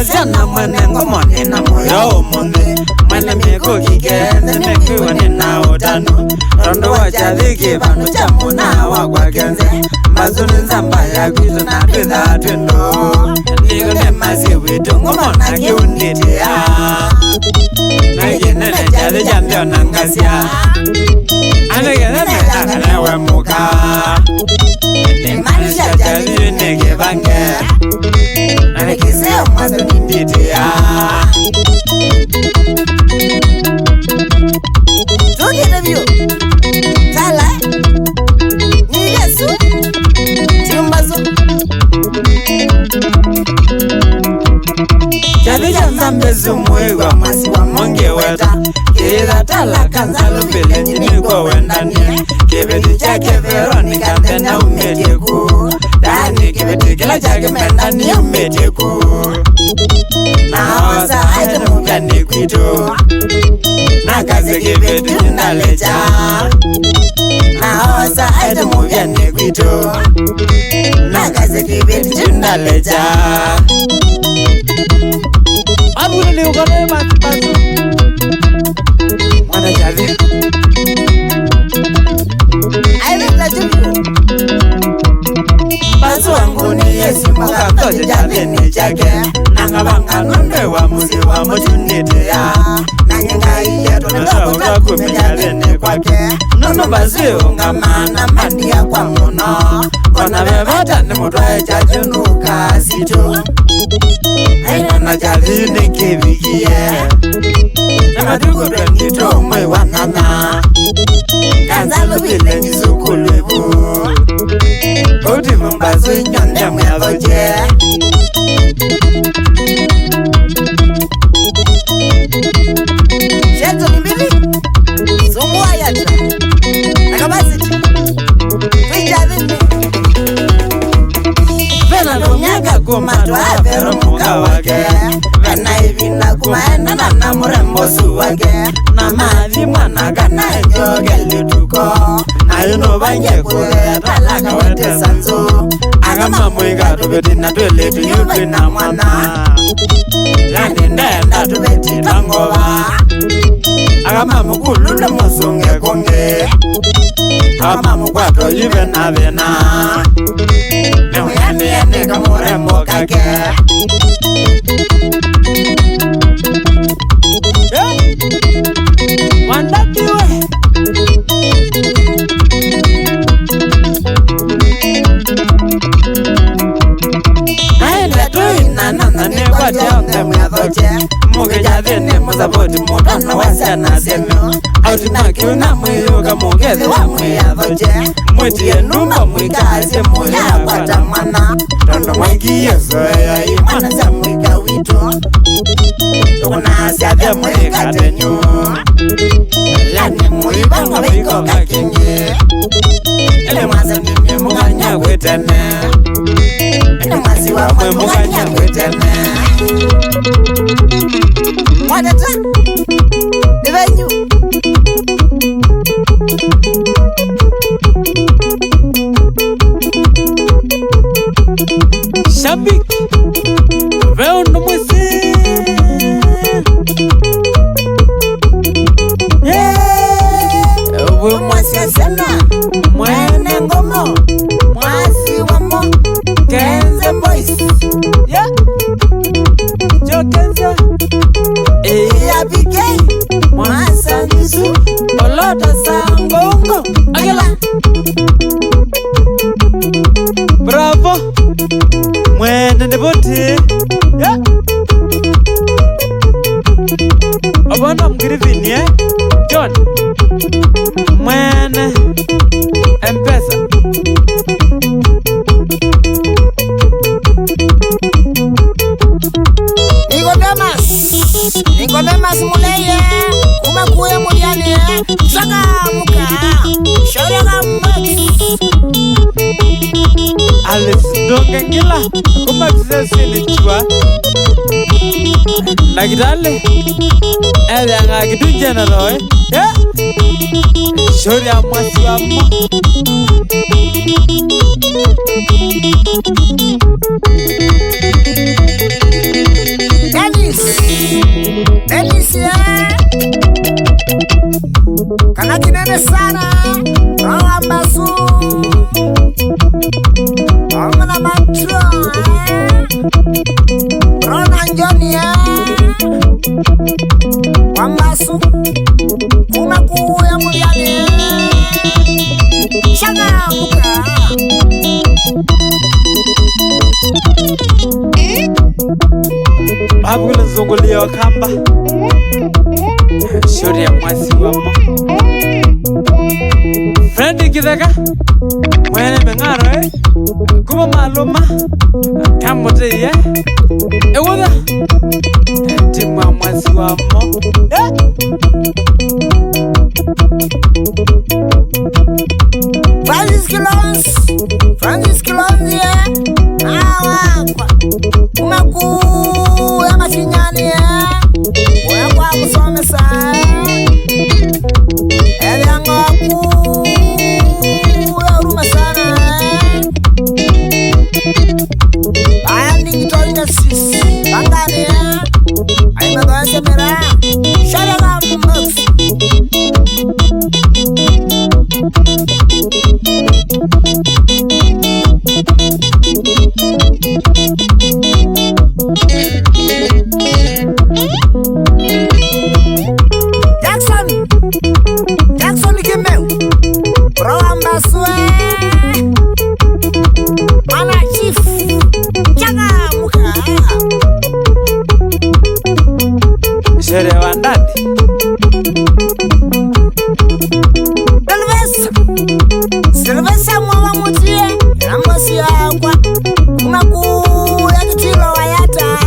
Sana mwene ngomone na moyo monde Mwene meko kikende mekiwa nina otano Rondo wachadhiki vanu chamuna wakwa kenze Mbazuni nzamba ya kwizo na twitha twendo Niko nemasi witu ngomona kiunitia Naginene chadhi jambio nangasya Anagenene takalewe muka Nimanisha chadhi nikivange Nakiseo mwazo ninditia Tuki review Tala Nigesu Chimbazo Chadhi janzambezu mwewa mwasi wa monge weta Kira tala kanzalo vile njini kwa wendani Kibeti chake Veronica tena umetieku Dani kibeti kila chake mendani umetieku Naosa aite mugani kwitu Nakazi kibeti ndalecha Naosa aite mugani kwitu Nakazi kibeti ndalecha Abuna ni ukone matibazu Mwana chadi Aiveta chupu Bazu wangu ni yesi mwaka koje chadi ni chake Nanga banga nonde wa muzi wa mojunite ya Nanyenga iya tunata utakume chadi ni kwake Nono bazi unga mana mani ya kwa muno Kona bebata ni mutwae chajunuka sito Aina na chadi ni kivikie Namatuko dwenito mwe wanana Kanzalo vile nizukulubu Udi mbazo nyonde mwevoje Sheto ni bibi Sumu ayatra Nakabasiti Pija vini Vena lumyaga kumatwa Vero muka wake Vena hivina kumaenda na namurembo suwake Na mavi mwana gana enjoge lituko Na yuno bange kule talaka wete sanzo Agama mwiga tubeti na tweletu yutu na mwana Lani ndenda tubeti tangowa Agama mkulule musunge konge Agama mkwato yuve na vena Nemuyani yene kamurembo kake Wandakiwe Aile tuina nana ni kwa jonge mwathoche Muge jathini musapoti mutana wasiana semyo Autina kiuna mwiyuga mugethi wa mwiyathoche Mwitie numba mwikase muya kwata mwana Tondo mwangiye soya imana za mwika wito Tukuna siadhe mwika tenyu Lani mwibanga wiko kakingi Ile mwasa nini muganya wetene Ile mwasi wa mwe muganya wetene Mwadata Ivenyu Shambik Veo ndo mwesi Uwe mwasi asena Mwene ngomo Mwasi wamo Kenze boys Yeah Jo Kenze Iya BK Mwasa nisu Olota sangongo Agela Bravo Mwene neboti Yeah Obona mgirivini John Mwene Mpesa Nicodemus muleye Umakuye muliani Saka muka Shorega mbaki Alex Dongengila Kuma vizesili chua Nagidale Ele anga kidunje na roe Yeah Shori amwasi wamo mbasu umakuya mubyane changamuka babula zungulia wakamba shuri ya mwasi wamo Frendi kitheka mwene mengaro kuba maluma kamutiye ewuda timwa mwasi wamo Francis Kilons yeah awakwa umaku ya machinyani yeah wakwa kusomesa eliangoku uruma sana ayandi ngitoinda sis bangani yeah aimadoya mera sharaga mbox Jackson Kimeu Roamba Swe Mana Chief Changamuka Shere Wandati Sylvester Mwawa Mutie Ramosi Akwa Umaku ya kitilo wayata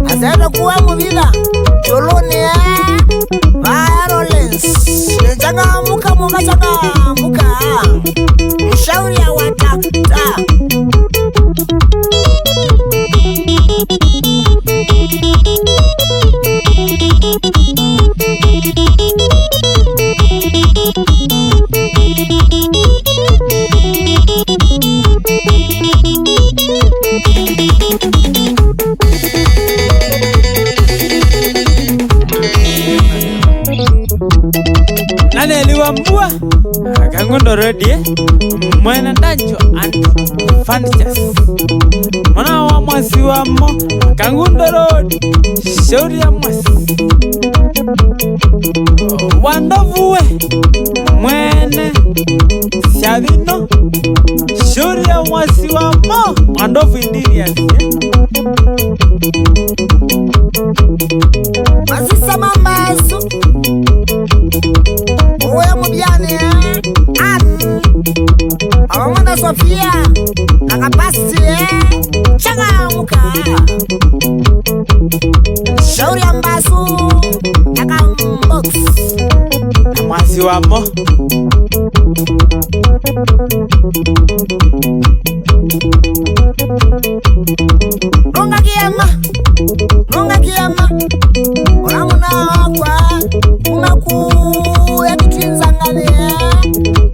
Azero kuwa mubila Cholone Changamuka muka changamuka Mshauri ya watakta Naneliwa mbua Kangundo ready Mwena danjo and Fanchas Mwana wa mwasi wa mo Kangundo road Shauri ya mwasi Wandovuwe Mwene Shavino Shauri ya mwasi wa mo Wandovu Indians Masisa mamasu Uwe mubyane Awamanda Sofia Nakapasi Changamuka Shauri ya mbasu Nakambox Mwasi wamo Nunga kiema Uramuna wakwa Umaku ya kitinzangane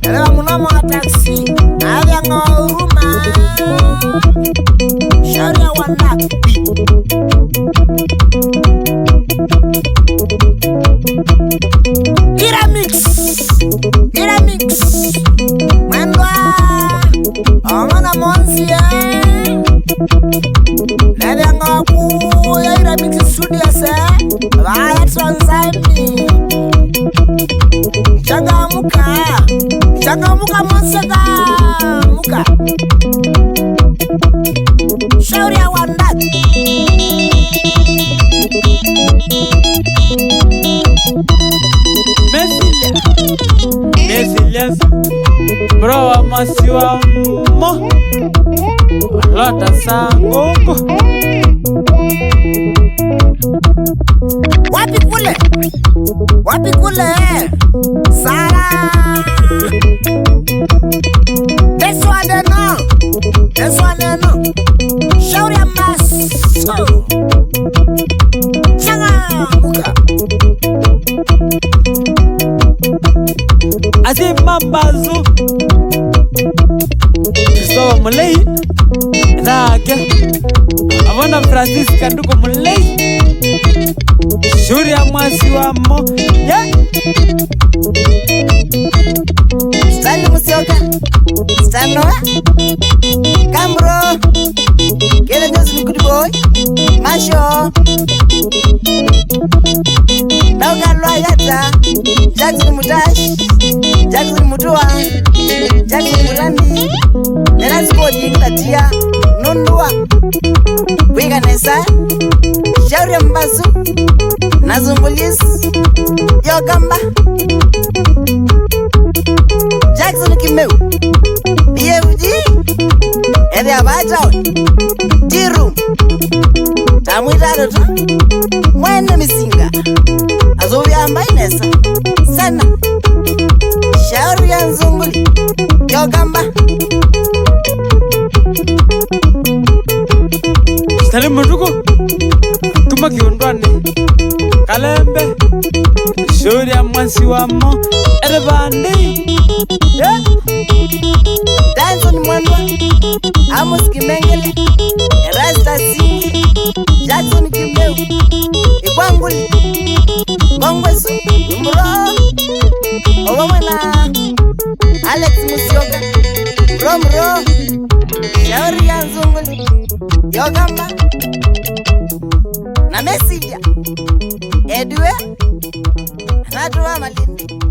Elewa munamo wa taksi Na vyanga uruma Shauri ya Wandati Iramix Mwendwa Omana Monsia Na vyanga waku ya Iramix Studios Vaya Transaimi Changamuka Monseka Muka Shauri ya Wandati Mesilias Bro wa masi wa mo Lota sangongo Wapi kule Sara This one no Shauri ya maso Changamuka Azimambazu Christopher Mulei Nake Avona Francis Kanduko Mulei Shauri ya mwasi wa mo Yeah Stanley Musioka Stanley Cambro Kele News Good Boy Masho Dauga Peter, Jackson Mutash, Jackson Mutua, Jackson Mulandi, Nerasko Jingatia, Nundua, Wiganesa, Shauri Mbasu, Nazungulis, Yogamba, Jackson Kimeu, BFG, Ede Abaja, T-Room, Tamuita, Mwene Misinga, Azovia Mainesa, Sana, Shauri Nzunguli, Yogamba. Sale Murugo, Kumakiundwane, Kalembe, Shauri Mansiwamo, Edebandi, Danson Mwandwa, Amos Kimengele, Rasta Singi, Jackson Kimeu, Ikwanguli, Kongwesu, Mbro, Owamana, Alex Musioka, Mbro, Shauri Nzunguli, Yogamba, na Mesija, Edwe, Natua Malindi.